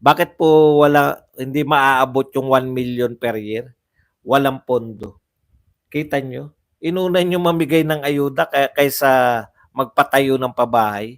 Bakit po hindi maaabot yung 1 million per year? Walang pondo. Kita nyo? Inuna nyo mamigay ng ayuda kaysa magpatayo ng pabahay.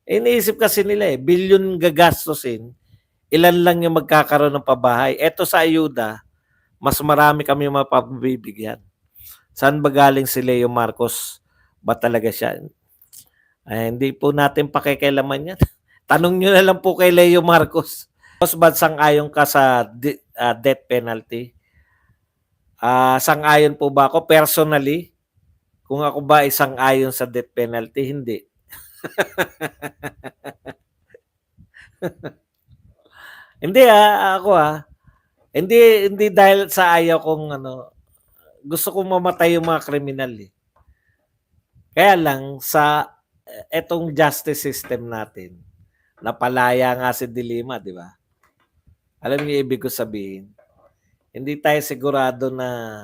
Iniisip kasi nila bilyon gagastusin, ilan lang yung magkakaroon ng pabahay. Eto sa ayuda, mas marami kami mapabibigyan. Saan ba galing si Leo Marcos? Ba talaga siya? Hindi po natin pakikialaman yan. Tanong nyo na lang po kay Leo Marcos. Mas ba't sang-ayon ka sa death penalty? Sang-ayon po ba ako? Personally, kung ako ba isang ayon sa death penalty, hindi. Hindi ako hindi dahil sa ayaw kong gusto kong mamatay yung mga kriminal eh. Kaya lang sa etong justice system natin, napalaya nga si Dilima, di ba? Alam niyo ibig ko sabihin? Hindi tayo sigurado na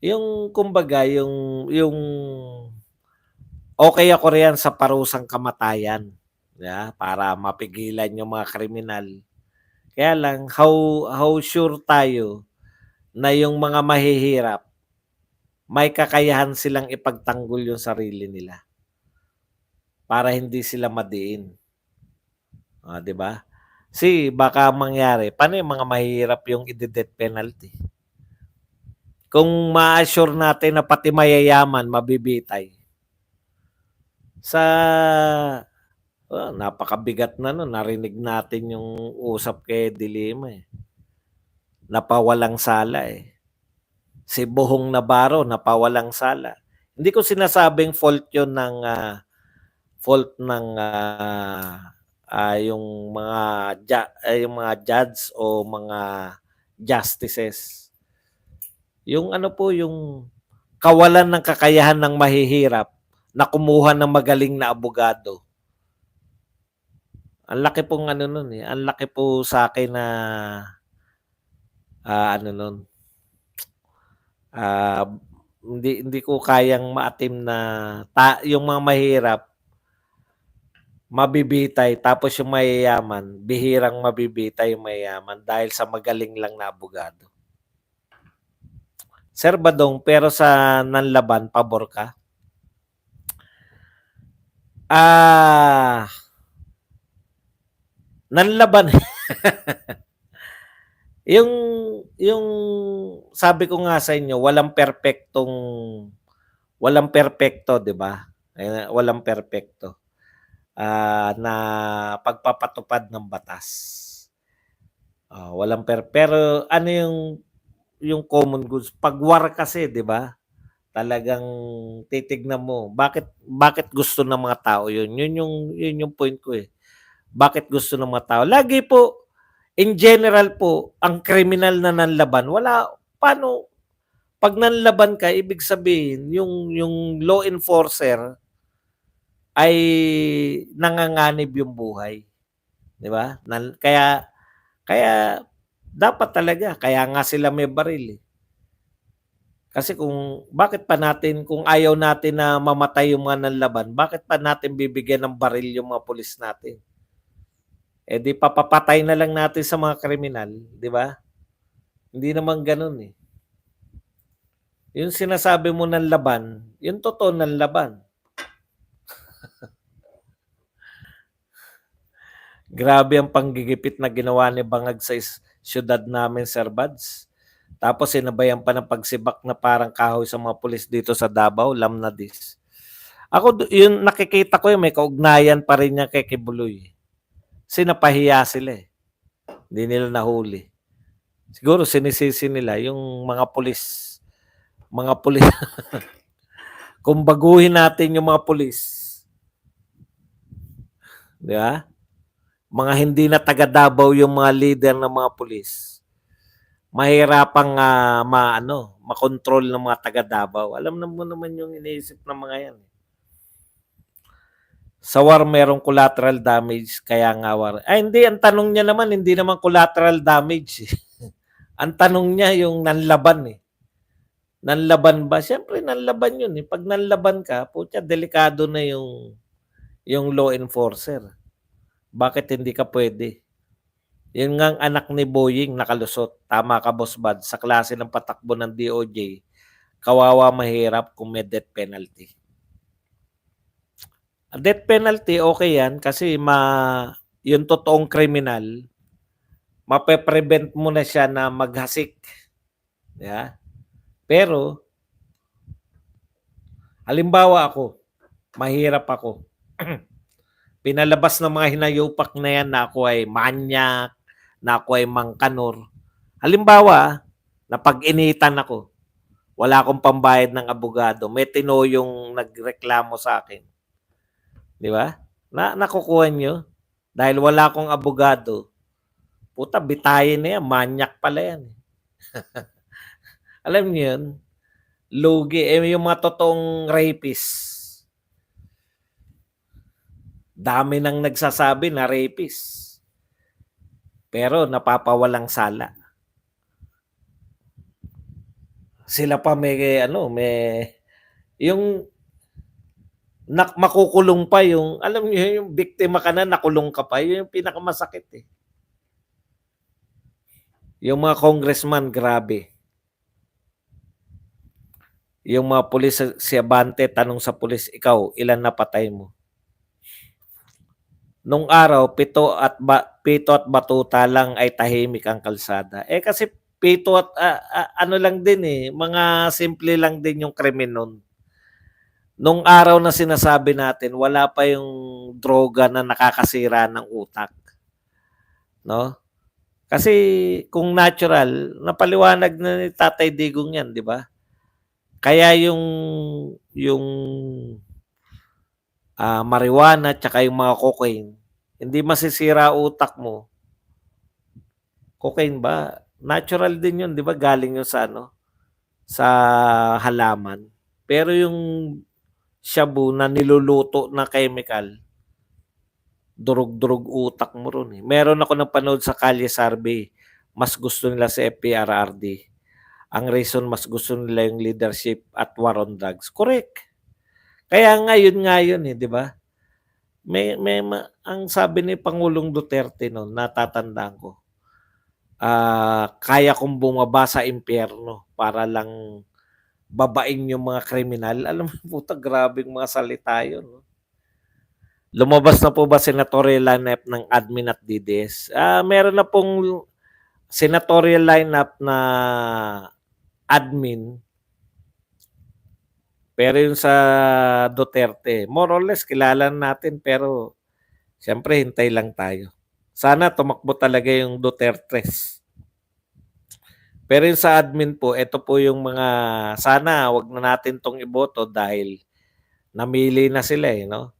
yung kumbaga yung okay ako riyan sa parusang kamatayan, para mapigilan yung mga kriminal. Kaya lang how sure tayo na yung mga mahihirap may kakayahan silang ipagtanggol yung sarili nila para hindi sila madiin. 'Di ba? Baka mangyari, paano yung mga mahihirap yung i-death penalty? Kung ma-assure natin na pati mayayaman mabibitay. Napakabigat na nun. Narinig natin yung usap kay Dilima Napawalang sala Si Bohong Navarro napawalang sala. Hindi ko sinasabing fault 'yon ng yung mga judge o mga justices. Yung yung kawalan ng kakayahan ng mahihirap na kumuha ng magaling na abogado. Ang laki pong nun ang laki po sa akin na nun. Hindi ko kayang maatim na yung mga mahirap mabibitay tapos yung mayayaman, bihirang mabibitay yung mayayaman dahil sa magaling lang na abogado. Sir Badong, pero sa nanlaban, pabor ka? Nanlaban. yung sabi ko nga sa inyo, walang perpekto, 'di ba? Walang perpekto na pagpapatupad ng batas. Walang pero ano yung common goods? Pag war kasi, 'di ba? Talagang titignan mo, bakit gusto ng mga tao 'yun? Yun yung point ko Bakit gusto ng mga tao? Lagi po in general po, ang kriminal na nanlaban, paano, pag nanlaban ka, ibig sabihin, yung law enforcer ay nanganganib yung buhay. Di ba? Kaya dapat talaga, kaya nga sila may baril Kasi kung ayaw natin na mamatay yung mga nanlaban, bakit pa natin bibigyan ng baril yung mga pulis natin? Di papapatay na lang natin sa mga kriminal, di ba? Hindi naman ganun Yung sinasabi mo ng laban, yung totoo ng laban. Grabe ang panggigipit na ginawa ni Bangag sa syudad namin, Sir Bads. Tapos sinabayan pa ng pagsibak na parang kahoy sa mga pulis dito sa Davao, Lamnadis. Ako, yun nakikita ko may kaugnayan pa rin niya kay Kibuloy. Sinapahiya sila Hindi nila nahuli. Siguro sinisisi nila yung mga pulis. Kung baguhin natin yung mga pulis. Di ba? Mga hindi na taga Davao yung mga leader ng mga pulis. Mahirapang makontrol ng mga taga Davao. Alam mo naman yung iniisip ng mga yan. Sa war merong collateral damage kaya nga war. Hindi, ang tanong niya naman hindi naman collateral damage. Ang tanong niya yung nanlaban Nanlaban ba? Siyempre nanlaban yun Pag nanlaban ka, delikado na yung law enforcer. Bakit hindi ka pwede? Yun ngang anak ni Boying nakalusot. Tama ka, Boss Bad. Sa klase ng patakbo ng DOJ, kawawa mahirap kung may death penalty. Death penalty, okay yan kasi yung totoong kriminal, mape-prevent mo na siya na maghasik. Yeah? Pero, halimbawa ako, mahirap ako. Pinalabas ng mga hinayupak na yan na ako ay manyak, na ako ay mangkanor. Halimbawa, napag-initan ako. Wala akong pambayad ng abogado. May tinoyong nagreklamo sa akin. Di ba? Nakukuha nyo. Dahil wala akong abogado. Puta, bitayin na yan. Manyak pala yan. Alam niyo yun? Lugi. Yung mga totoong rapist. Dami nang nagsasabi na rapist. Pero napapawalang sala. Sila pa may yung makukulong pa yung, alam niyo yung biktima ka na, nakulong ka pa, yun yung pinakamasakit eh. Yung mga congressman, grabe. Yung mga pulis, si Abante, tanong sa pulis, ikaw, ilan napatay mo? Nung araw, pito at batuta lang ay tahimik ang kalsada. Eh kasi pito at ano lang din eh, mga simple lang din yung krimen nun. Nung araw na sinasabi natin, wala pa yung droga na nakakasira ng utak. No? Kasi kung natural, napaliwanag na ni Tatay Digong yan, di ba? Kaya yung marijuana tsaka yung mga cocaine, hindi masisira utak mo. Cocaine ba? Natural din yun, di ba? Galing yun sa sa halaman. Pero yung shabu na niluluto na chemical, durug-durug utak mo ron eh. Meron ako napanood sa Kalye Survey, mas gusto nila sa FPRRD. Ang reason, mas gusto nila yung leadership at war on drugs. Correct. Kaya nga yun eh, di ba? Ang sabi ni Pangulong Duterte noon, natatandaan ko, kaya kong bumaba sa impyerno para lang babain yung mga kriminal. Alam mo, puta, grabing mga salita yun. No? Lumabas na po ba senatorial lineup ng admin at DDS? Meron na pong senatorial lineup na admin. Pero yung sa Duterte, more or less, kilala natin. Pero, siyempre, hintay lang tayo. Sana tumakbo talaga yung Dutertes. Pero yung sa admin po, ito po yung mga, sana wag na natin tong iboto dahil namili na sila eh, no?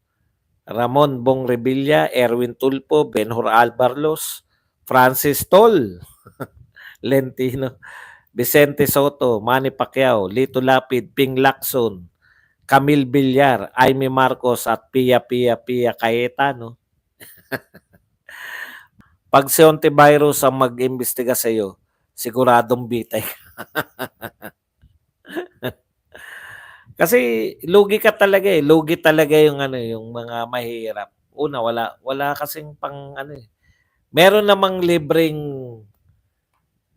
Ramon Bong Revilla, Erwin Tulfo, Benhur Albarlos, Francis Tol, Lentino, Vicente Soto, Manny Pacquiao, Lito Lapid, Ping Lacson, Camille Villar, Aimee Marcos at Pia Cayetano. Pag si Ontiveros ang mag-imbestiga sa iyo, siguradong bitay. Kasi lugi ka talaga eh. Lugi talaga yung yung mga mahirap. Una, wala kasing pang eh. Meron namang libreng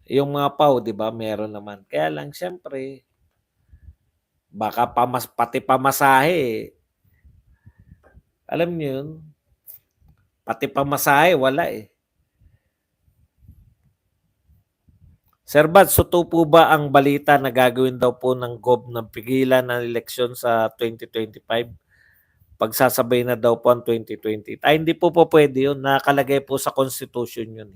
yung mga pau, 'di ba? Meron naman. Kaya lang syempre baka pati pamasahe. Alam niyo yun? Pati pamasahe wala eh. Sir Bad, totoo po ba ang balita na gagawin daw po ng GOB ng pigilan ng eleksyon sa 2025? Pagsasabay na daw po ang 2020. Hindi po pwede yun. Nakalagay po sa Constitution yun.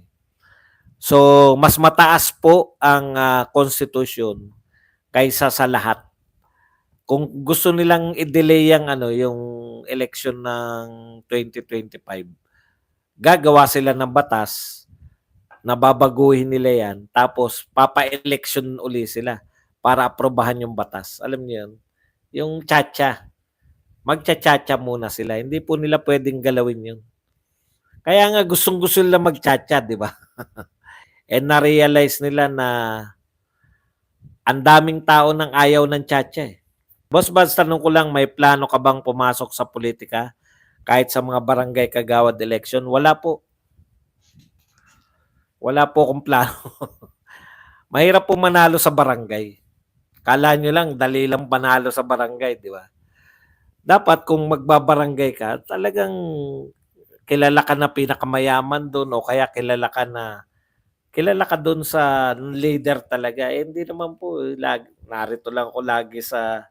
So, mas mataas po ang Constitution kaysa sa lahat. Kung gusto nilang i-delay yung election ng 2025, gagawa sila ng batas na babaguhin nila yan, tapos papa-election uli sila para aprobahan yung batas. Alam niyo yun? Yung tsa-tsa. Magtsa-tsa muna sila. Hindi po nila pwedeng galawin yun. Kaya nga gustong-gusto nila mag-tsa-tsa, di ba? And na-realize nila na ang daming tao nang ayaw ng tsa-tsa eh. Boss Baz, tanong ko lang, may plano ka bang pumasok sa politika? kahit sa mga barangay kagawad election, wala po. Wala po akong plano. Mahirap po manalo sa barangay. Akala nyo lang dali lang panalo sa barangay, 'di ba? Dapat kung magbabarangay ka, talagang kilala ka na pinakamayaman do'n o kaya kilala ka do'n sa leader talaga. Eh, hindi naman po, narito lang ako lagi sa